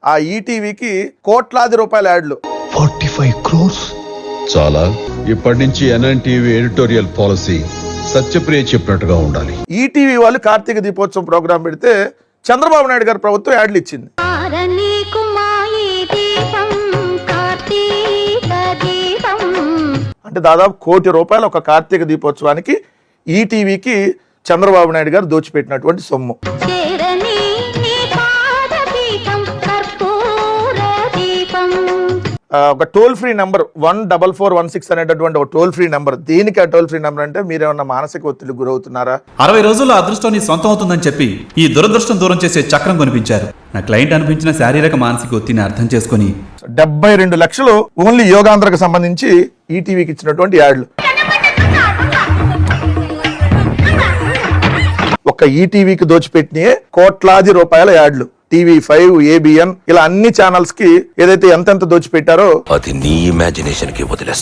ఆ ఈటీవీకి కోట్లాది రూపాయల యాడ్లు. 45 crores. చాలా. ఇప్పటి నుంచి ఎన్ఎన్టీవీ ఎడిటోరియల్ పాలసీ సత్యప్రియ చెప్పినట్టుగా ఉండాలి. ఈటీవీ వాళ్ళు కార్తీక దీపోత్సవం ప్రోగ్రాం పెడితే చంద్రబాబు నాయుడు గారి ప్రభుత్వం యాడ్లు ఇచ్చింది. అంటే దాదాపు ₹1 కోటి ఒక కార్తీక దీపోత్సవానికి ఈటీవీకి చంద్రబాబు నాయుడు గారు దోచిపెట్టినటువంటి సొమ్ము. ఒక టోల్ ఫ్రీ నెంబర్ 14416 అనేటటువంటి ఒక టోల్ ఫ్రీ నెంబర్. దీనికి ఆ టోల్ ఫ్రీ నెంబర్ అంటే మీరేమన్నా మానసిక ఒత్తిడికి గురవుతున్నారా? 60 రోజుల్లో అదృష్టం నీ సొంతం అవుతుందని చెప్పి ఈ దురదృష్టం దూరం చేసే చక్రం కొనిపించారు. నా క్లయింట్ అనిపించిన శారీరక మానసిక ఒత్తిడిని అర్థం చేసుకుని 72 లక్షలు ఓన్లీ యోగాంధ్రకు సంబంధించి ఈటీవీకి ఇచ్చినటువంటి యాడ్లు. ఒక ఈటీవీకి దోచిపెట్టిన కోట్లాది రూపాయల యాడ్లు. TV5, ABN ఇలా అన్ని ఛానల్స్ కి ఏదైతే ఎంతెంత దోచిపెట్టారో అది నీ ఇమాజినేషన్ కి వదిలేస్తా.